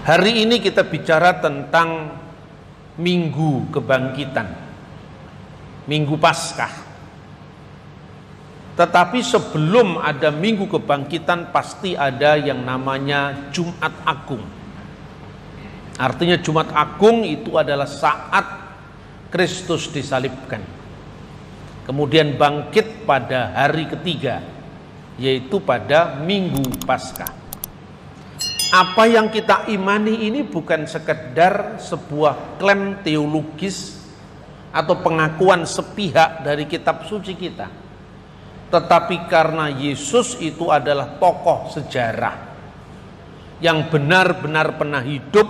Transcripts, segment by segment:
Hari ini kita bicara tentang Minggu Kebangkitan, Minggu Paskah. Tetapi sebelum ada Minggu Kebangkitan pasti ada yang namanya Jumat Agung. Artinya Jumat Agung itu adalah saat Kristus disalibkan, kemudian bangkit pada hari ketiga, yaitu pada Minggu Paskah. Apa yang kita imani ini bukan sekedar sebuah klaim teologis atau pengakuan sepihak dari kitab suci kita, tetapi karena Yesus itu adalah tokoh sejarah yang benar-benar pernah hidup,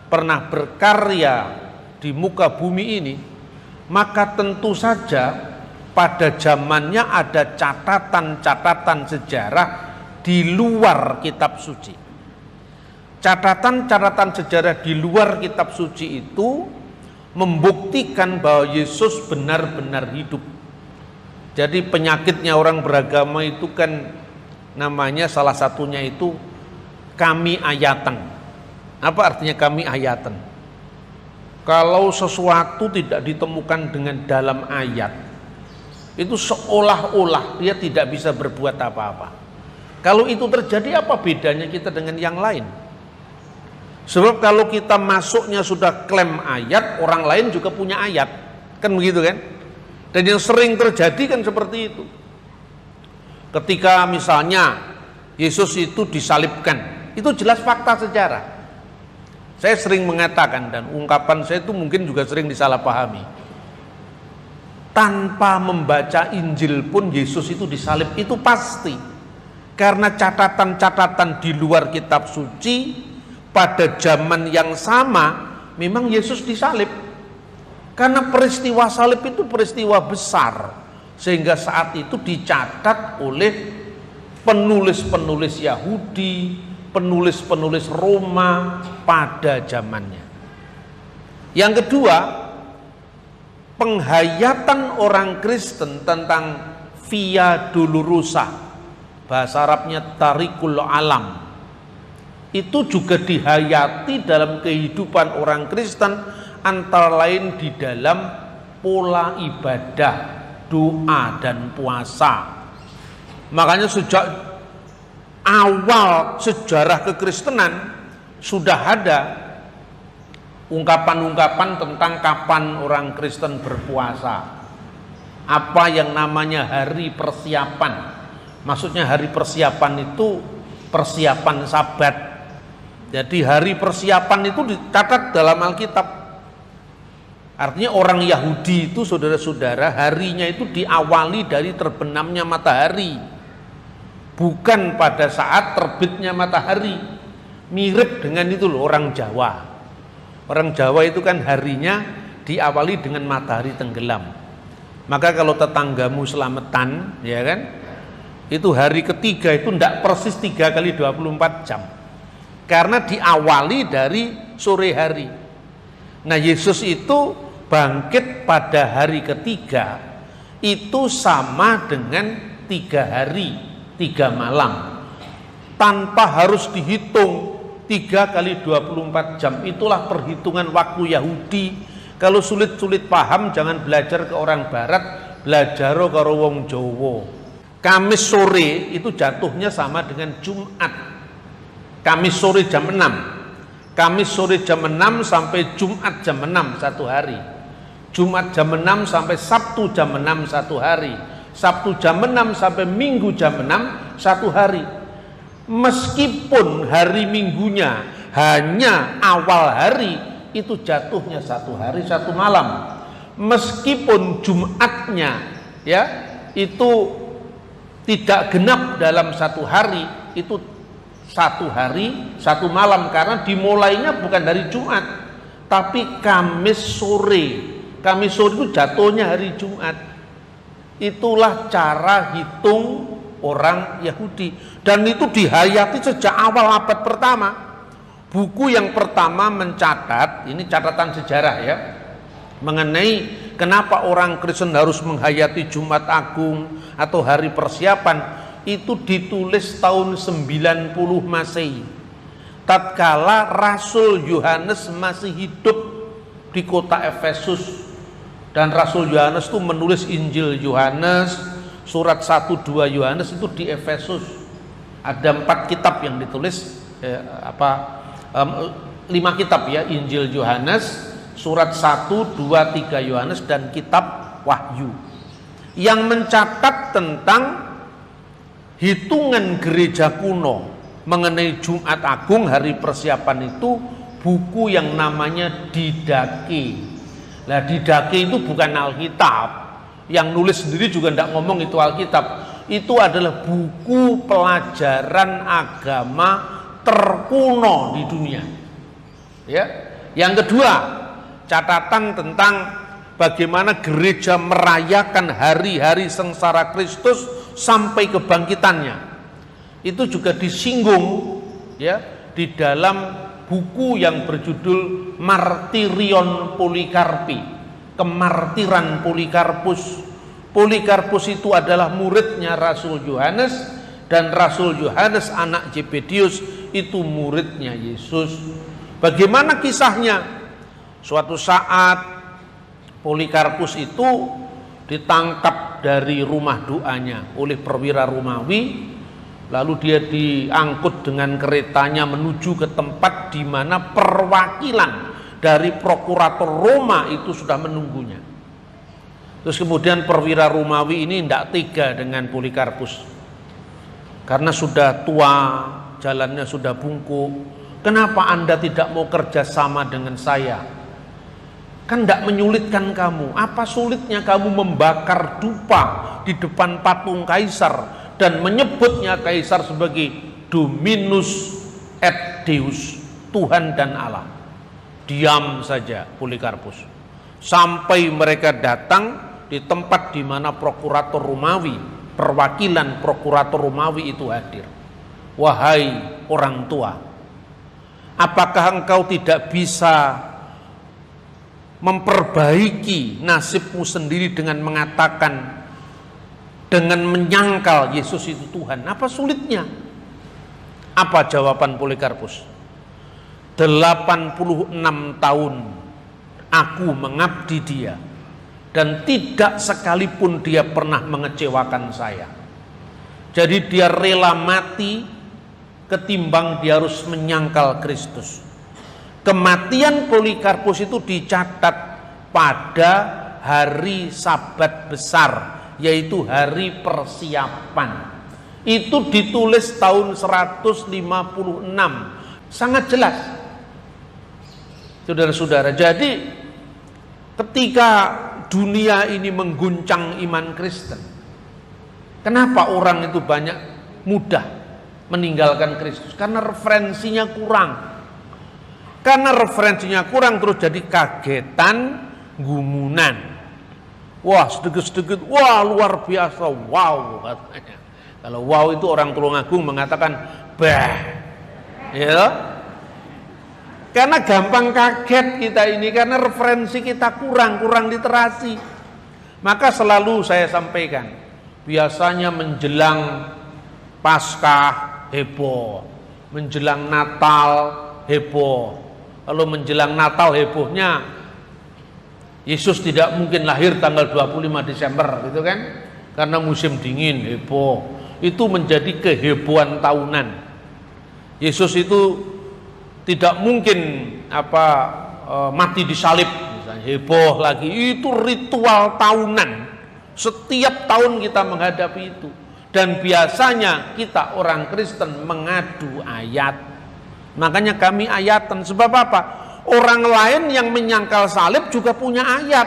pernah berkarya di muka bumi ini, maka tentu saja pada zamannya ada catatan-catatan sejarah di luar kitab suci. Catatan-catatan sejarah di luar kitab suci itu membuktikan bahwa Yesus benar-benar hidup. Jadi penyakitnya orang beragama itu kan namanya salah satunya itu kami ayatan. Apa artinya kami ayatan? Kalau sesuatu tidak ditemukan dengan dalam ayat, itu seolah-olah dia tidak bisa berbuat apa-apa. Kalau itu terjadi, apa bedanya kita dengan yang lain? Sebab kalau kita masuknya sudah klaim ayat, orang lain juga punya ayat, kan begitu kan? Dan yang sering terjadi kan seperti itu. Ketika misalnya Yesus itu disalibkan, itu jelas fakta sejarah. Saya sering mengatakan, dan ungkapan saya itu mungkin juga sering disalahpahami. Tanpa membaca Injil pun Yesus itu disalib, itu pasti. Karena catatan-catatan di luar kitab suci pada zaman yang sama memang Yesus disalib. Karena peristiwa salib itu peristiwa besar, sehingga saat itu dicatat oleh penulis-penulis Yahudi, penulis-penulis Roma pada zamannya. Yang kedua, penghayatan orang Kristen tentang Via Dolorosa, bahasa Arabnya Tarikul Alam, itu juga dihayati dalam kehidupan orang Kristen, antara lain di dalam pola ibadah, doa dan puasa. Makanya sejak awal sejarah kekristenan sudah ada ungkapan-ungkapan tentang kapan orang Kristen berpuasa. Apa yang namanya hari persiapan. Maksudnya hari persiapan itu persiapan Sabat. Jadi hari persiapan itu dicatat dalam Alkitab. Artinya orang Yahudi itu, saudara-saudara, harinya itu diawali dari terbenamnya matahari, bukan pada saat terbitnya matahari. Mirip dengan itu loh orang Jawa. Orang Jawa itu kan harinya diawali dengan matahari tenggelam. Maka kalau tetanggamu selamatan, ya kan, itu hari ketiga itu tidak persis 3 kali 24 jam. Karena diawali dari sore hari. Nah, Yesus itu bangkit pada hari ketiga, itu sama dengan 3 hari 3 malam, tanpa harus dihitung 3 kali 24 jam. Itulah perhitungan waktu Yahudi. Kalau sulit-sulit paham, jangan belajar ke orang barat, belajar karo wong Jawa. Kamis sore itu jatuhnya sama dengan Jumat. Kamis sore jam 6, Kamis sore jam 6 sampai Jumat jam 6 satu hari, Jumat jam 6 sampai Sabtu jam 6 satu hari, Sabtu jam 6 sampai Minggu jam 6 satu hari. Meskipun hari Minggunya hanya awal hari, itu jatuhnya satu hari satu malam. Meskipun Jumatnya ya itu tidak genap dalam satu hari, itu satu hari satu malam, karena dimulainya bukan dari Jumat tapi Kamis sore. Kamis sore itu jatuhnya hari Jumat. Itulah cara hitung orang Yahudi, dan itu dihayati sejak awal abad pertama. Buku yang pertama mencatat, ini catatan sejarah ya, mengenai kenapa orang Kristen harus menghayati Jumat Agung atau hari persiapan, itu ditulis tahun 90 Masehi. tatkala Rasul Yohanes masih hidup di kota Efesus, dan Rasul Yohanes itu menulis Injil Yohanes, surat 1-2 Yohanes itu di Efesus. Ada 4 kitab yang ditulis, 5 kitab ya, Injil Yohanes, surat 1, 2, 3 Yohanes, dan kitab Wahyu, yang mencatat tentang hitungan gereja kuno mengenai Jumat Agung, hari persiapan itu, buku yang namanya Didake. Nah, Didake itu bukan Alkitab, yang nulis sendiri juga tidak ngomong itu Alkitab. Itu adalah buku pelajaran agama terkuno di dunia. Ya. Yang kedua, catatan tentang bagaimana gereja merayakan hari-hari sengsara Kristus sampai kebangkitannya. Itu juga disinggung ya di dalam buku yang berjudul Martirion Polikarpi, kemartiran Polikarpus. Polikarpus itu adalah muridnya Rasul Yohanes, dan Rasul Yohanes anak Zebedius itu muridnya Yesus. Bagaimana kisahnya? Suatu saat Polikarpus itu ditangkap dari rumah doanya oleh perwira Romawi, lalu dia diangkut dengan keretanya menuju ke tempat di mana perwakilan dari prokurator Roma itu sudah menunggunya. Terus kemudian perwira Romawi ini tidak tega dengan Polikarpus, karena sudah tua, jalannya sudah bungkuk. Kenapa Anda tidak mau kerjasama dengan saya? Kan tidak menyulitkan kamu. Apa sulitnya kamu membakar dupa di depan patung kaisar dan menyebutnya kaisar sebagai Dominus et Deus, Tuhan dan Allah? Diam saja Polikarpus sampai mereka datang di tempat di mana prokurator Romawi, perwakilan prokurator Romawi itu hadir. Wahai orang tua, apakah engkau tidak bisa memperbaiki nasibmu sendiri dengan mengatakan, dengan menyangkal Yesus itu Tuhan? Apa sulitnya? Apa jawaban Polikarpus? 86 tahun aku mengabdi dia, dan tidak sekalipun dia pernah mengecewakan saya. Jadi dia rela mati ketimbang dia harus menyangkal Kristus. Kematian Polikarpus itu dicatat pada hari Sabat besar, yaitu hari persiapan. Itu ditulis tahun 156. Sangat jelas, saudara-saudara. Jadi ketika dunia ini mengguncang iman Kristen, kenapa orang itu banyak mudah meninggalkan Kristus? Karena referensinya kurang. Karena referensinya kurang, terus jadi kagetan, gumunan. Wah, sedikit-sedikit, wah luar biasa, wow katanya. Kalau wow itu orang Tulungagung mengatakan bah, ya. Karena gampang kaget kita ini, karena referensi kita kurang literasi. Maka selalu saya sampaikan, biasanya menjelang Paskah heboh, menjelang Natal heboh. Kalau menjelang Natal hebohnya Yesus tidak mungkin lahir tanggal 25 Desember gitu kan, karena musim dingin heboh. Itu menjadi kehebohan tahunan. Yesus itu tidak mungkin mati disalib, misalnya heboh lagi. Itu ritual tahunan. Setiap tahun kita menghadapi itu. Dan biasanya kita orang Kristen mengadu ayat. Makanya kami ayatan. Sebab apa? Orang lain yang menyangkal salib juga punya ayat.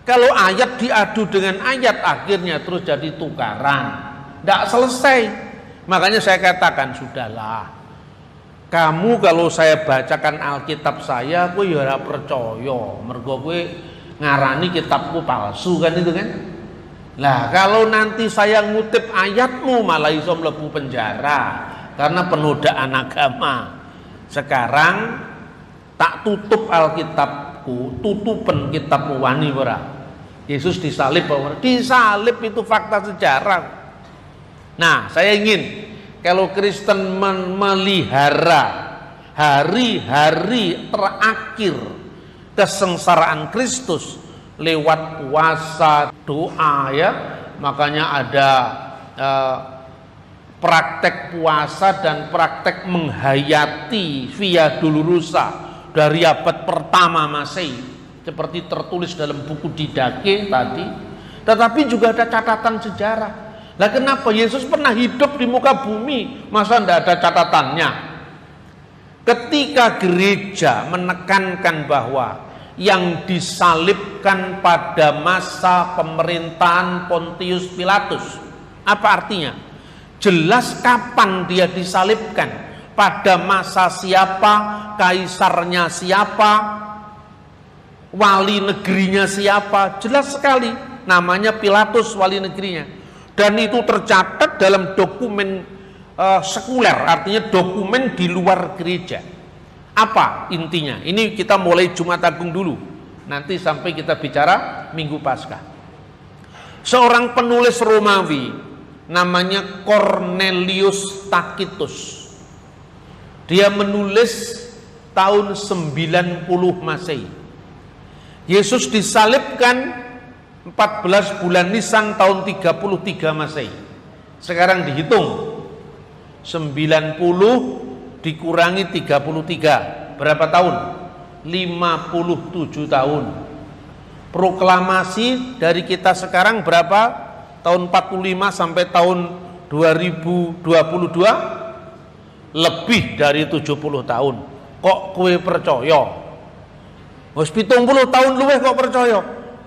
Kalau ayat diadu dengan ayat, akhirnya terus jadi tukaran. Tidak selesai. Makanya saya katakan, sudahlah. Kamu kalau saya bacakan Alkitab saya, kowe ya ora percaya. Mergo kowe ngarani kitabku palsu kan itu kan. Lah kalau nanti saya ngutip ayatmu malah iso mlebu penjara karena penodaan agama. Sekarang tak tutup Alkitabku, tutupen kitabmu wani ora. Yesus disalib ora? Disalib, itu fakta sejarah. Nah, saya ingin kalau Kristen memelihara hari-hari terakhir kesengsaraan Kristus lewat puasa, doa ya. Makanya ada praktek puasa dan praktek menghayati Via Dolorosa dari abad pertama Masehi, seperti tertulis dalam buku Didache tadi. Tetapi juga ada catatan sejarah. Lah kenapa Yesus pernah hidup di muka bumi, masa tidak ada catatannya? Ketika gereja menekankan bahwa yang disalibkan pada masa pemerintahan Pontius Pilatus, apa artinya? Jelas kapan dia disalibkan, pada masa siapa, kaisarnya siapa, wali negerinya siapa, jelas sekali namanya Pilatus wali negerinya. Dan itu tercatat dalam dokumen sekuler, artinya dokumen di luar gereja. Apa intinya? Ini kita mulai Jumat Agung dulu, nanti sampai kita bicara Minggu Paskah. Seorang penulis Romawi namanya Cornelius Tacitus. Dia menulis tahun 90 Masehi. Yesus disalibkan 14 bulan Nisan tahun 33 Masehi. Sekarang dihitung 90 dikurangi 33, berapa tahun? 57 tahun. Proklamasi dari kita sekarang berapa? Tahun 45 sampai tahun 2022, lebih dari 70 tahun. Kok kue percaya? Wis 70 tahun luwih kok percaya?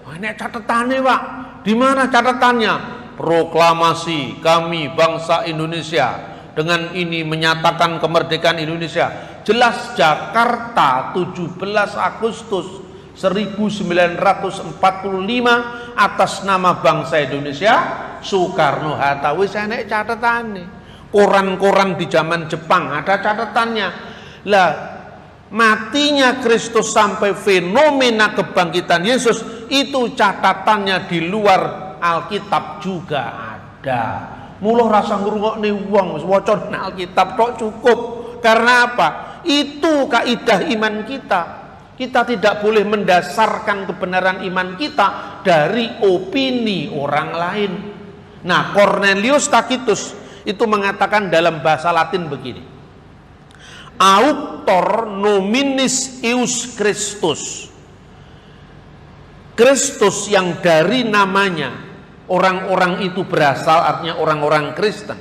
Wah, nek catatane, Pak. Di mana catatannya? Proklamasi kami bangsa Indonesia dengan ini menyatakan kemerdekaan Indonesia. Jelas Jakarta 17 Agustus 1945 atas nama bangsa Indonesia, Soekarno Hatta. Wis enek catatane. Koran-koran di zaman Jepang ada catatannya. Lah, matinya Kristus sampai fenomena kebangkitan Yesus itu catatannya di luar Alkitab juga ada. Mula rasa ngrungokne wong wis waca Alkitab tok cukup. Karena apa? Itu kaidah iman kita. Kita tidak boleh mendasarkan kebenaran iman kita dari opini orang lain. Nah, Cornelius Tacitus itu mengatakan dalam bahasa Latin begini: Auctor nominis eius Christus. Kristus yang dari namanya orang-orang itu berasal, artinya orang-orang Kristen.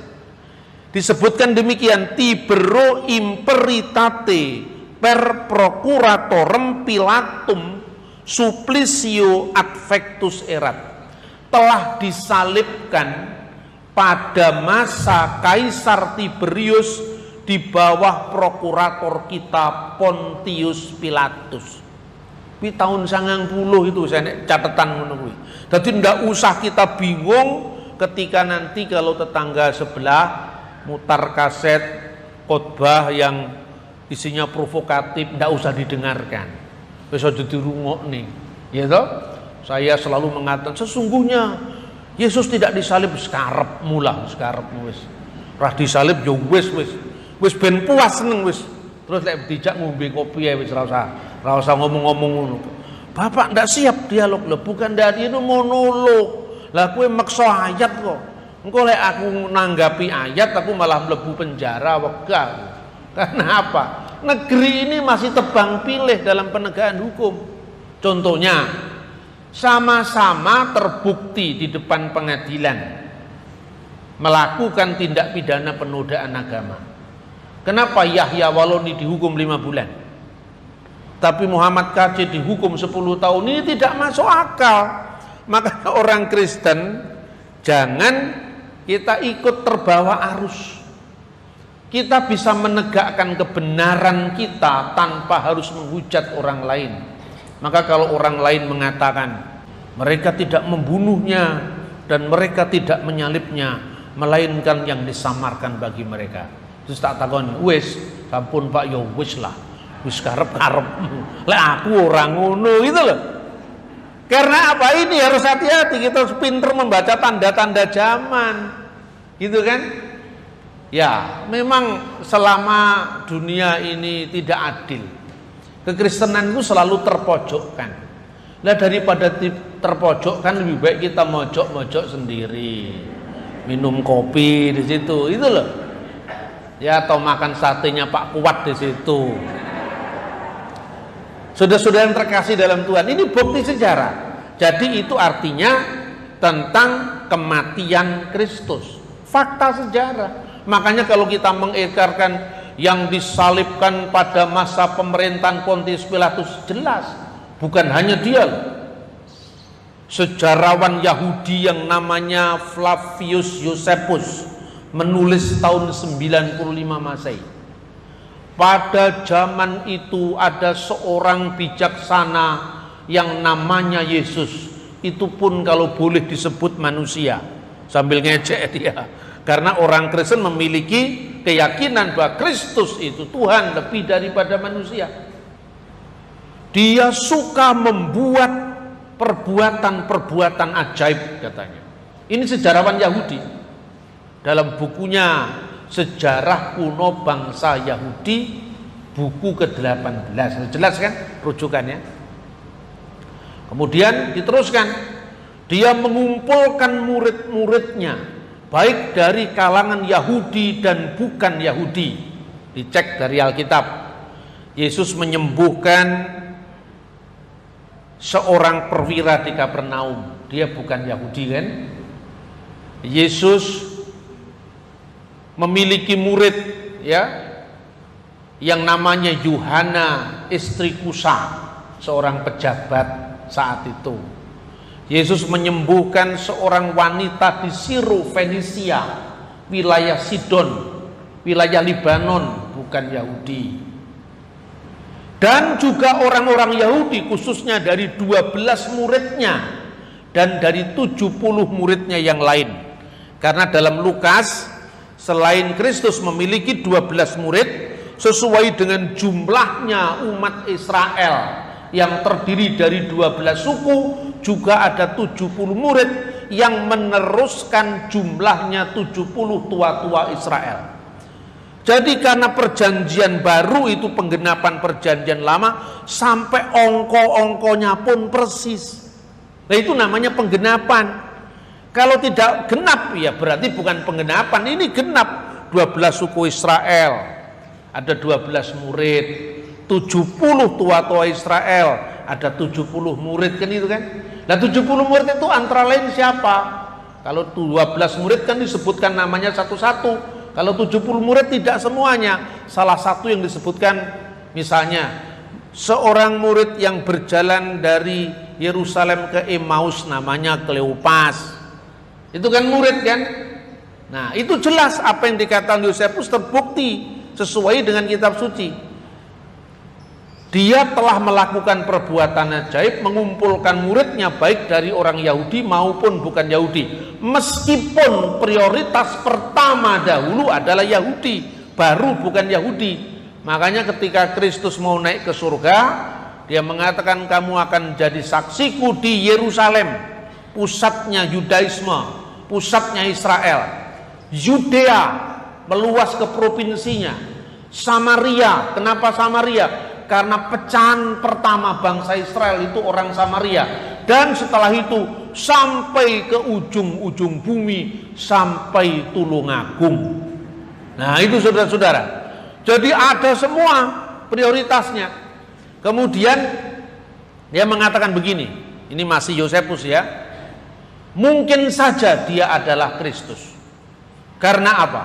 Disebutkan demikian, Tibero imperitate per procuratorem Pilatum supplicio advectus erat. Telah disalibkan pada masa Kaisar Tiberius di bawah prokurator kita Pontius Pilatus. Di tahun 90 itu saya catatan menunggu. Jadi tidak usah kita bingung ketika nanti kalau tetangga sebelah mutar kaset khotbah yang isinya provokatif, tidak usah didengarkan. Besok dirungokne, ya toh? Saya selalu mengatakan sesungguhnya Yesus tidak disalib sekarep mulah, sekarep wis. Rah disalib yo wis ben puas seneng wis. Terus lek dijak ngombe kopi ae wis ra usah ngomong-ngomong ngono. Bapak ndak siap dialog lho, bukan dari itu monolog. Lah kowe maksa ayat kok. Engko lek aku nanggapi ayat aku malah mlebu penjara wegah. Karena apa? Negeri ini masih tebang pilih dalam penegakan hukum. Contohnya, sama-sama terbukti di depan pengadilan melakukan tindak pidana penodaan agama. Kenapa Yahya Waloni dihukum 5 bulan? Tapi Muhammad KC dihukum 10 tahun? Ini tidak masuk akal. Maka orang Kristen jangan kita ikut terbawa arus. Kita bisa menegakkan kebenaran kita tanpa harus menghujat orang lain. Maka kalau orang lain mengatakan mereka tidak membunuhnya dan mereka tidak menyalibnya, melainkan yang disamarkan bagi mereka. Terus tak takon, wis sampun Pak, ya wis lah, wis karep-karepmu. Lah aku orang ngono gitu loh. Karena apa? Ini harus hati-hati, kita harus pintar membaca tanda-tanda zaman, gitu kan? Ya, memang selama dunia ini tidak adil, kekristenan itu selalu terpojokkan. Nah, daripada terpojokkan lebih baik kita mojok-mojok sendiri, minum kopi di situ, itu loh. Ya, atau makan satenya Pak Kuat di situ. Saudara-saudara yang terkasih dalam Tuhan, ini bukti sejarah. Jadi itu artinya tentang kematian Kristus. Fakta sejarah. Makanya kalau kita mengedarkan yang disalibkan pada masa pemerintahan Pontius Pilatus, jelas bukan hanya dia. Sejarawan Yahudi yang namanya Flavius Josephus menulis tahun 95 Masehi. Pada zaman itu ada seorang bijaksana yang namanya Yesus. Itu pun kalau boleh disebut manusia, sambil ngejek dia. Karena orang Kristen memiliki keyakinan bahwa Kristus itu Tuhan lebih daripada manusia. Dia suka membuat perbuatan-perbuatan ajaib katanya. Ini sejarawan Yahudi. Dalam bukunya Sejarah Kuno Bangsa Yahudi, buku ke-18. Jelas kan rujukannya? Kemudian diteruskan, dia mengumpulkan murid-muridnya, baik dari kalangan Yahudi dan bukan Yahudi. Dicek dari Alkitab. Yesus menyembuhkan seorang perwira di Kapernaum. Dia bukan Yahudi kan? Yesus memiliki murid ya yang namanya Yohana istri Kusa, seorang pejabat saat itu. Yesus menyembuhkan seorang wanita di Siro Fenisia, wilayah Sidon, wilayah Libanon, bukan Yahudi. Dan juga orang-orang Yahudi, khususnya dari 12 muridnya dan dari 70 muridnya yang lain. Karena dalam Lukas, selain Kristus memiliki 12 murid, sesuai dengan jumlahnya umat Israel yang terdiri dari 12 suku, juga ada 70 murid yang meneruskan jumlahnya 70 tua-tua Israel. Jadi karena perjanjian baru itu penggenapan perjanjian lama, sampai ongko-ongkonya pun persis. Nah, itu namanya penggenapan. Kalau tidak genap ya berarti bukan penggenapan, ini genap. 12 suku Israel, ada 12 murid, 70 tua-tua Israel, ada 70 murid kan itu kan. Nah 70 murid itu antara lain siapa? Kalau 12 murid kan disebutkan namanya satu-satu. Kalau 70 murid tidak semuanya. Salah satu yang disebutkan misalnya seorang murid yang berjalan dari Yerusalem ke Emmaus namanya Kleopas. Itu kan murid kan? Nah, itu jelas apa yang dikatakan Yosefus terbukti sesuai dengan kitab suci. Dia telah melakukan perbuatan ajaib, mengumpulkan muridnya baik dari orang Yahudi maupun bukan Yahudi. Meskipun prioritas pertama dahulu adalah Yahudi, baru bukan Yahudi. Makanya ketika Kristus mau naik ke surga, dia mengatakan kamu akan jadi saksiku di Yerusalem, pusatnya Yudaisme, pusatnya Israel. Yudea meluas ke provinsinya. Samaria, kenapa Samaria? Karena pecahan pertama bangsa Israel itu orang Samaria. Dan setelah itu sampai ke ujung-ujung bumi, sampai Tulungagung. Nah itu saudara-saudara. Jadi ada semua prioritasnya. Kemudian dia mengatakan begini, ini masih Yosefus ya, mungkin saja dia adalah Kristus. Karena apa?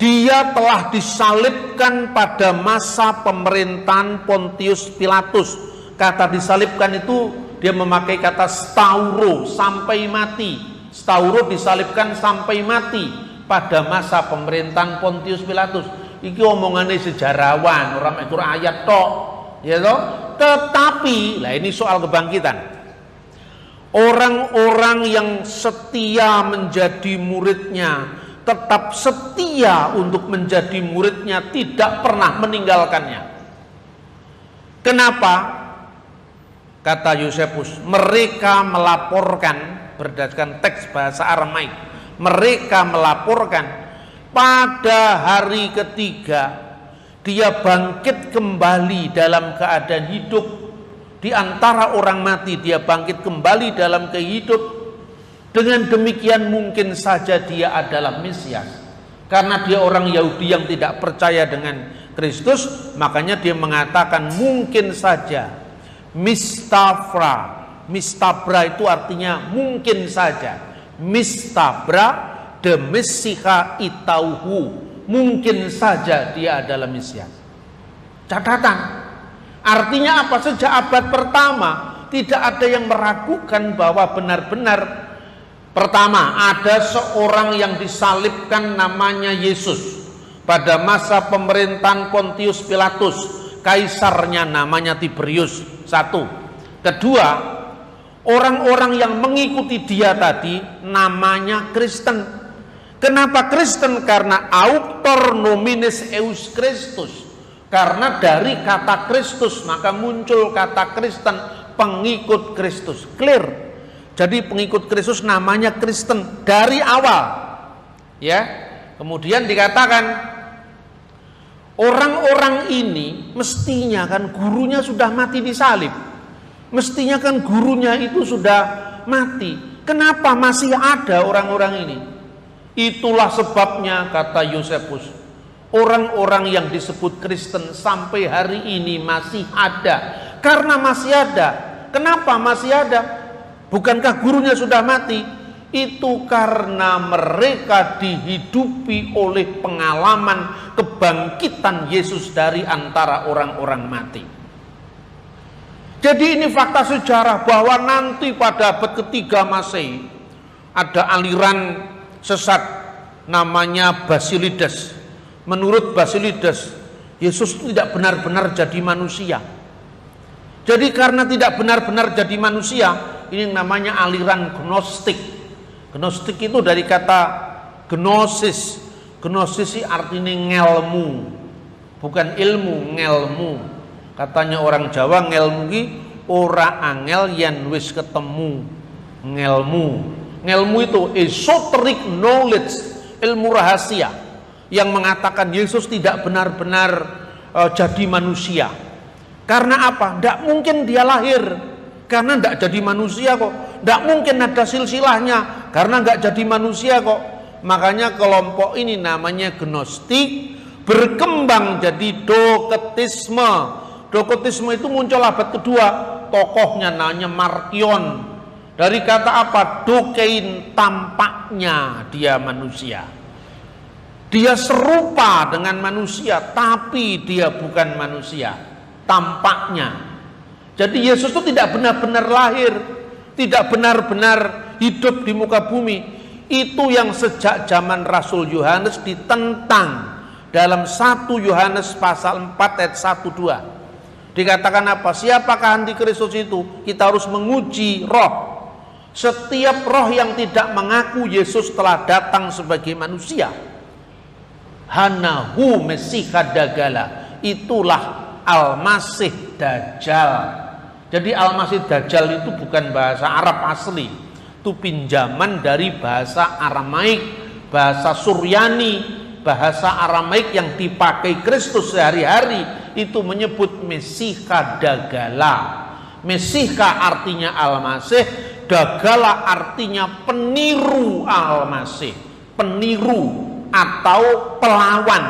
Dia telah disalibkan pada masa pemerintahan Pontius Pilatus. Kata disalibkan itu dia memakai kata stauro, sampai mati. Stauro disalibkan sampai mati pada masa pemerintahan Pontius Pilatus. Iki omongannya sejarawan, orang itu ayat tok, ya toh. Tetapi, lah ini soal kebangkitan. Orang-orang yang setia menjadi muridnya, tetap setia untuk menjadi muridnya, tidak pernah meninggalkannya. Kenapa? Kata Yosefus, mereka melaporkan berdasarkan teks bahasa Aramaik. Mereka melaporkan pada hari ketiga dia bangkit kembali dalam keadaan hidup. Di antara orang mati dia bangkit kembali dalam kehidupan. Dengan demikian mungkin saja dia adalah Mesias. Karena dia orang Yahudi yang tidak percaya dengan Kristus, makanya dia mengatakan mungkin saja. Mistabra itu artinya mungkin saja. Mistabra de Messiha itauhu, mungkin saja dia adalah Mesias. Catatan, artinya apa? Sejak abad pertama tidak ada yang meragukan bahwa benar-benar pertama ada seorang yang disalibkan namanya Yesus pada masa pemerintahan Pontius Pilatus, kaisarnya namanya Tiberius. Satu. Kedua, orang-orang yang mengikuti dia tadi namanya Kristen. Kenapa Kristen? Karena autor nominis eus Christus. Karena dari kata Kristus maka muncul kata Kristen, pengikut Kristus. Clear. Jadi pengikut Kristus namanya Kristen dari awal. Ya. Kemudian dikatakan orang-orang ini mestinya kan gurunya sudah mati disalib. Mestinya kan gurunya itu sudah mati. Kenapa masih ada orang-orang ini? Itulah sebabnya kata Yosefus, orang-orang yang disebut Kristen sampai hari ini masih ada. Karena masih ada. Kenapa masih ada? Bukankah gurunya sudah mati? Itu karena mereka dihidupi oleh pengalaman kebangkitan Yesus dari antara orang-orang mati. Jadi ini fakta sejarah bahwa nanti pada abad ketiga Masehi ada aliran sesat namanya Basilides. Menurut Basilides, Yesus tidak benar-benar jadi manusia. Jadi karena tidak benar-benar jadi manusia, ini namanya aliran Gnostik. Gnostik itu dari kata gnosis. Gnosis artinya ngelmu, bukan ilmu, ngelmu. Katanya orang Jawa, ngelmu ki ora angel yen wis ketemu. Ngelmu. Ngelmu itu esoteric knowledge, ilmu rahasia yang mengatakan Yesus tidak benar-benar jadi manusia. Karena apa? Tidak mungkin dia lahir karena tidak jadi manusia kok. Tidak mungkin ada silsilahnya karena nggak jadi manusia kok. Makanya kelompok ini namanya Gnostik, berkembang jadi Doketisme. Doketisme itu muncul abad kedua. Tokohnya namanya Markion. Dari kata apa? Dokein, tampaknya dia manusia. Dia serupa dengan manusia, tapi dia bukan manusia. Tampaknya. Jadi Yesus itu tidak benar-benar lahir, tidak benar-benar hidup di muka bumi. Itu yang sejak zaman Rasul Yohanes ditentang dalam 1 Yohanes pasal 4 ayat 1-2. Dikatakan apa? Siapakah antikristus itu? Kita harus menguji roh. Setiap roh yang tidak mengaku Yesus telah datang sebagai manusia, hanahu Mesiha Dagala, itulah Al-Masih Dajjal. Jadi Al-Masih Dajjal itu bukan bahasa Arab asli, itu pinjaman dari bahasa Aramaik, bahasa Suryani, bahasa Aramaik yang dipakai Kristus sehari-hari. Itu menyebut Mesiha Dagala. Mesiha artinya Al-Masih, Dagala artinya peniru Al-Masih, peniru atau pelawan.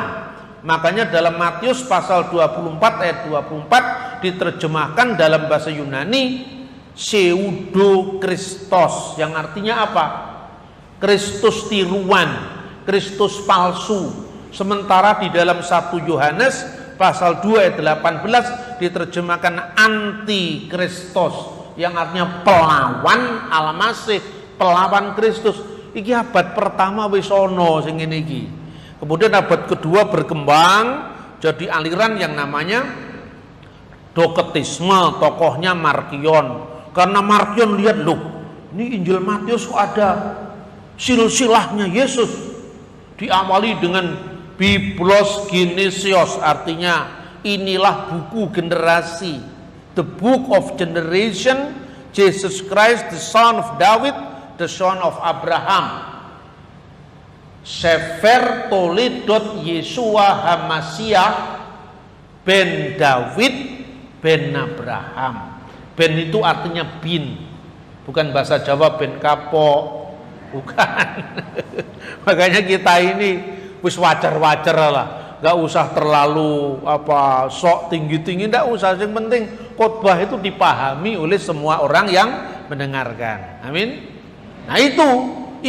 Makanya dalam Matius pasal 24 ayat 24 diterjemahkan dalam bahasa Yunani pseudo Kristos, yang artinya apa? Kristus tiruan, Kristus palsu. Sementara di dalam 1 Yohanes pasal 2 ayat 18 diterjemahkan anti Kristos, yang artinya pelawan Al-Masih, pelawan Kristus. Iki abad pertama wis ana sing ngene iki. Kemudian abad kedua berkembang jadi aliran yang namanya Doketisme, tokohnya Markion. Karena Markion lihat, loh, ini Injil Matius kok ada silsilahnya Yesus. Diawali dengan Biblos Genesios, artinya inilah buku generasi, the book of generation, Jesus Christ, the son of David, the son of Abraham. Sefer Toledot Yesua Hamasia ben David ben Abraham. Ben itu artinya bin, bukan bahasa Jawa ben kapok, bukan. Makanya kita ini wis wajar-wajar lah, nggak usah terlalu sok tinggi-tinggi, nggak usah. Yang penting khotbah itu dipahami oleh semua orang yang mendengarkan. Amin. Nah itu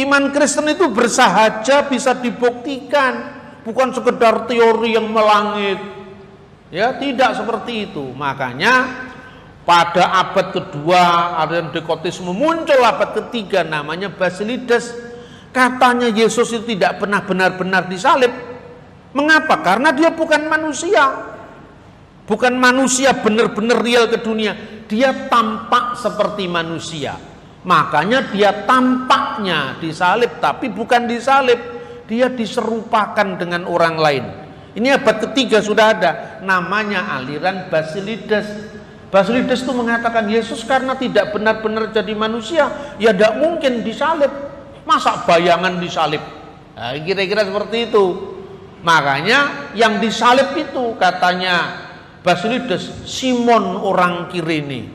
iman Kristen itu bersahaja bisa dibuktikan, bukan sekedar teori yang melangit. Ya, tidak seperti itu. Makanya pada abad kedua aliran Dekotisme muncul, abad ketiga namanya Basilides. Katanya Yesus itu tidak pernah benar-benar disalib. Mengapa? Karena dia bukan manusia. Bukan manusia benar-benar real ke dunia. Dia tampak seperti manusia. Makanya dia tampaknya disalib, tapi bukan disalib. Dia diserupakan dengan orang lain. Ini abad ketiga sudah ada, namanya aliran Basilides. Basilides itu mengatakan Yesus karena tidak benar-benar jadi manusia, ya tidak mungkin disalib. Masa bayangan disalib? Nah, kira-kira seperti itu. Makanya yang disalib itu katanya Basilides, Simon orang Kirene.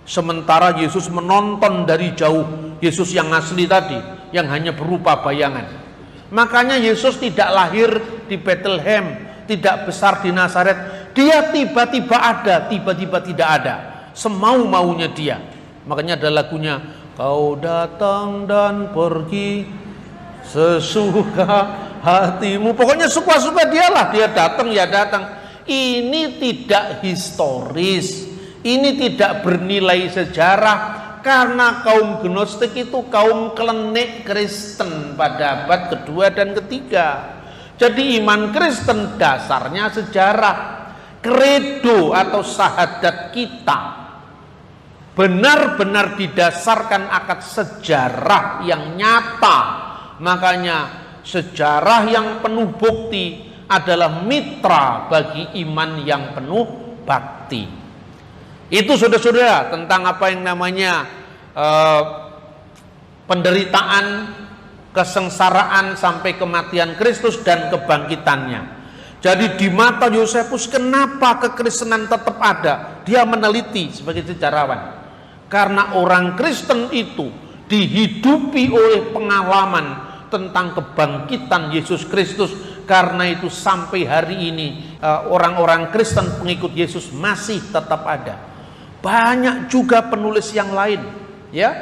Sementara Yesus menonton dari jauh, Yesus yang asli tadi, yang hanya berupa bayangan. Makanya Yesus tidak lahir di Bethlehem, tidak besar di Nazaret. Dia tiba-tiba ada, tiba-tiba tidak ada. Semau-maunya dia. Makanya ada lagunya, kau datang dan pergi sesuka hatimu. Pokoknya suka-suka dialah, dia datang ya datang. Ini tidak historis, ini tidak bernilai sejarah, karena kaum Gnostik itu kaum klenik Kristen pada abad kedua dan ketiga. Jadi iman Kristen dasarnya sejarah. Kredo atau syahadat kita benar-benar didasarkan akan sejarah yang nyata. Makanya sejarah yang penuh bukti adalah mitra bagi iman yang penuh bakti. Itu saudara-saudara tentang apa yang namanya penderitaan, kesengsaraan sampai kematian Kristus dan kebangkitannya. Jadi di mata Yosefus, kenapa kekristenan tetap ada? Dia meneliti sebagai sejarawan. Karena orang Kristen itu dihidupi oleh pengalaman tentang kebangkitan Yesus Kristus. Karena itu sampai hari ini orang-orang Kristen pengikut Yesus masih tetap ada. Banyak juga penulis yang lain, ya.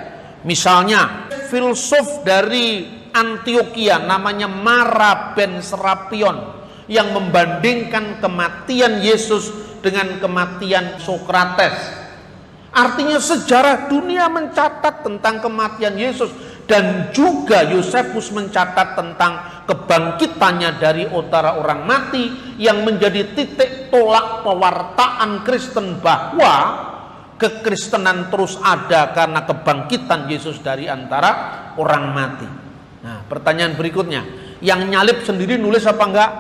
Misalnya filsuf dari Antioquia namanya Mara ben Serapion yang membandingkan kematian Yesus dengan kematian Sokrates. Artinya sejarah dunia mencatat tentang kematian Yesus, dan juga Yosefus mencatat tentang kebangkitannya dari antara orang mati yang menjadi titik tolak pewartaan Kristen bahwa kekristenan terus ada karena kebangkitan Yesus dari antara orang mati. Nah, pertanyaan berikutnya, yang nyalib sendiri nulis apa enggak?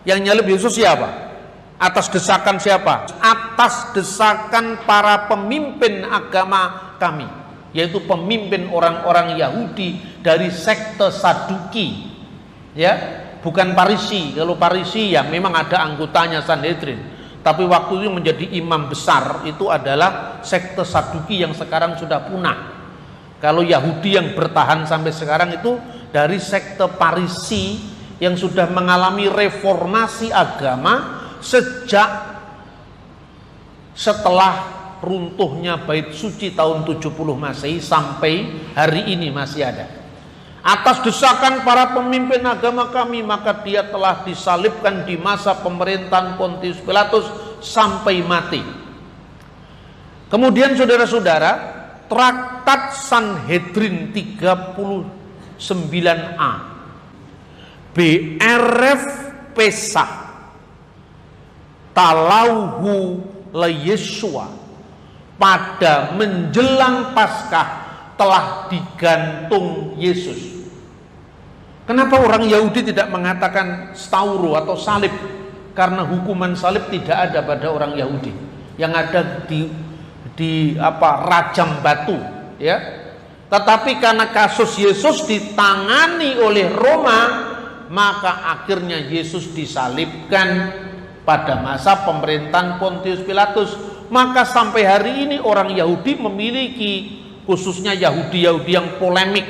Yang nyalib Yesus siapa? Atas desakan siapa? Atas desakan para pemimpin agama kami, yaitu pemimpin orang-orang Yahudi dari sekte Saduki, ya, bukan Parisi. Kalau Parisi ya memang ada anggotanya Sanhedrin, tapi waktu itu menjadi imam besar itu adalah sekte Saduki yang sekarang sudah punah. Kalau Yahudi yang bertahan sampai sekarang itu dari sekte Parisi yang sudah mengalami reformasi agama sejak setelah runtuhnya Bait Suci tahun 70 Masehi sampai hari ini masih ada. Atas desakan para pemimpin agama kami, maka dia telah disalibkan di masa pemerintahan Pontius Pilatus sampai mati. Kemudian saudara-saudara, Traktat Sanhedrin 39a BRF Pesah Talauhu le Yesua, pada menjelang Paskah telah digantung Yesus. Kenapa orang Yahudi tidak mengatakan stauro atau salib? Karena hukuman salib tidak ada pada orang Yahudi. Yang ada di rajam batu, ya. Tetapi karena kasus Yesus ditangani oleh Roma, maka akhirnya Yesus disalibkan pada masa pemerintahan Pontius Pilatus. Maka sampai hari ini orang Yahudi memiliki, khususnya Yahudi-Yahudi yang polemik.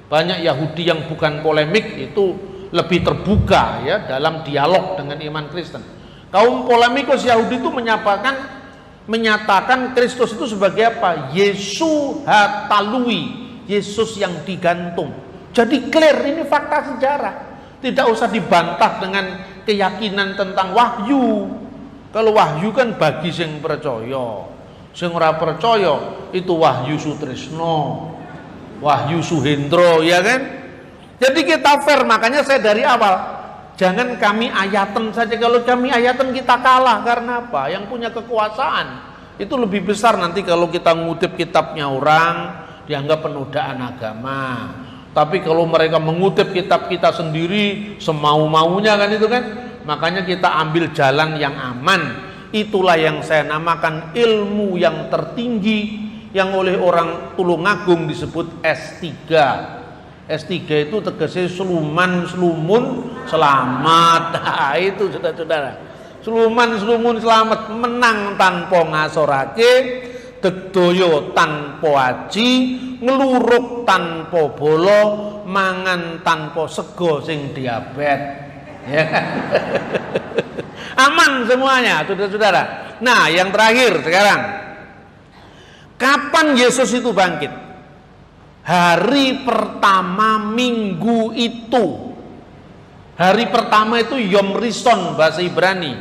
Banyak Yahudi yang bukan polemik itu lebih terbuka ya dalam dialog dengan iman Kristen. Kaum polemikus Yahudi itu menyatakan Kristus itu sebagai apa? Yesus hatalui, Yesus yang digantung. Jadi clear, ini fakta sejarah. Tidak usah dibantah dengan keyakinan tentang wahyu. Kalau wahyu kan bagi sing percaya, sing ora percaya itu Wahyu Sutrisno, Wahyu Suhendro, ya kan? Jadi kita fair, makanya saya dari awal jangan kami ayatan saja. Kalau kami ayatan kita kalah, karena apa? Yang punya kekuasaan itu lebih besar nanti kalau kita ngutip kitabnya orang, dianggap penodaan agama. Tapi kalau mereka mengutip kitab kita sendiri semau-maunya kan itu kan, makanya kita ambil jalan yang aman. Itulah yang saya namakan ilmu yang tertinggi, yang oleh orang Tulungagung disebut S3. S3 itu tegasnya sluman, slumun, selamat. Nah, itu saudara-saudara. Sluman, slumun, selamat, menang tanpa ngasorake, degdoyo tanpa aji, ngeluruk tanpa bolo, mangan tanpa sego sing diabet. Ya kan? Aman semuanya, saudara-saudara. Nah, yang terakhir sekarang, kapan Yesus itu bangkit? Hari pertama minggu itu. Hari pertama itu Yom Rishon bahasa Ibrani.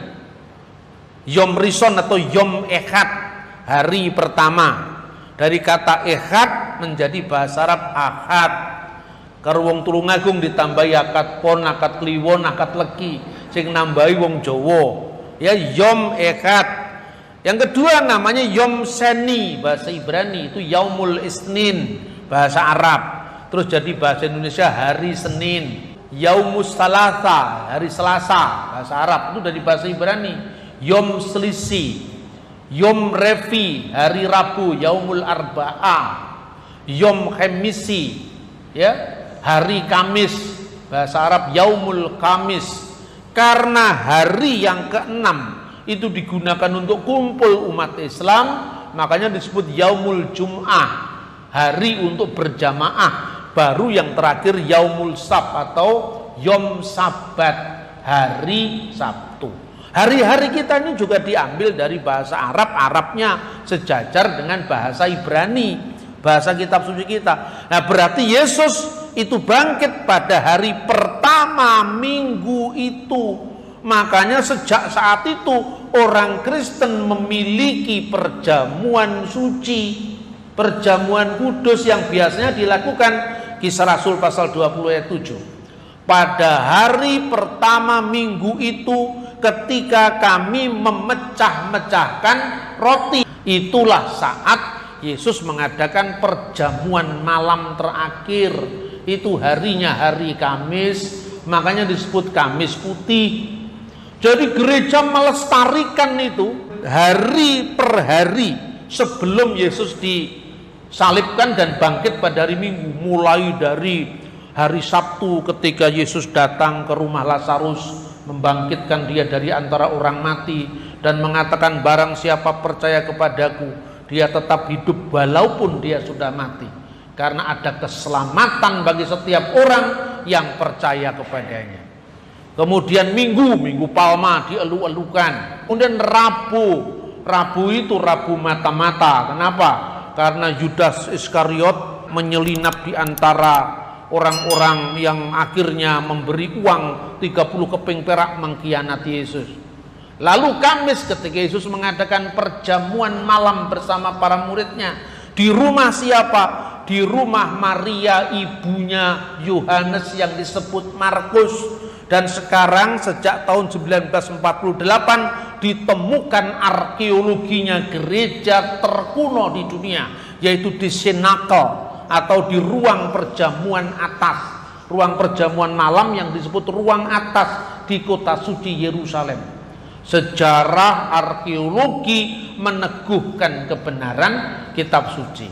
Yom Rishon atau Yom Echad, hari pertama. Dari kata Echad menjadi bahasa Arab Ahad. Karo wong Tulungagung ditambahi akad pon, akad kliwon, akad legi, sing nambahi wong Jawa. Ya, Yom Echad. Yang kedua namanya Yom Seni bahasa Ibrani, itu Yaumul Isnin bahasa Arab. Terus jadi bahasa Indonesia hari Senin. Yaumus Salasa, hari Selasa bahasa Arab, itu dari bahasa Ibrani. Yom Selisi, Yom Revi, hari Rabu, Yaumul Arba'ah. Yom Khemisi, ya, hari Kamis bahasa Arab, Yaumul Kamis. Karena hari yang keenam itu digunakan untuk kumpul umat Islam, makanya disebut Yaumul Jum'ah, hari untuk berjamaah. Baru yang terakhir Yaumul Sabt atau Yom Sabat, hari Sabtu. Hari-hari kita ini juga diambil dari bahasa Arab. Arabnya sejajar dengan bahasa Ibrani, bahasa kitab suci kita. Nah, berarti Yesus itu bangkit pada hari pertama minggu itu. Makanya sejak saat itu orang Kristen memiliki perjamuan suci, perjamuan kudus yang biasanya dilakukan Kisah Rasul pasal 20 ayat 7. Pada hari pertama minggu itu, ketika kami memecah-mecahkan roti, itulah saat Yesus mengadakan perjamuan malam terakhir. Itu harinya hari Kamis, makanya disebut Kamis Putih. Jadi gereja melestarikan itu hari per hari sebelum Yesus disalibkan dan bangkit pada hari Minggu. Mulai dari hari Sabtu ketika Yesus datang ke rumah Lazarus, membangkitkan dia dari antara orang mati dan mengatakan, barang siapa percaya kepadaku, dia tetap hidup walaupun dia sudah mati, karena ada keselamatan bagi setiap orang yang percaya kepadanya. Kemudian Minggu Palma dielu-elukan. Kemudian Rabu itu Rabu mata-mata. Kenapa? Karena Yudas Iskariot menyelinap di antara orang-orang yang akhirnya memberi uang 30 keping perak mengkhianati Yesus. Lalu Kamis ketika Yesus mengadakan perjamuan malam bersama para muridnya. Di rumah siapa? Di rumah Maria ibunya Yohanes yang disebut Markus. Dan sekarang sejak tahun 1948 ditemukan arkeologinya gereja terkuno di dunia, yaitu di Cenacle atau di ruang perjamuan atas, ruang perjamuan malam yang disebut ruang atas di kota suci Yerusalem. Sejarah arkeologi meneguhkan kebenaran kitab suci.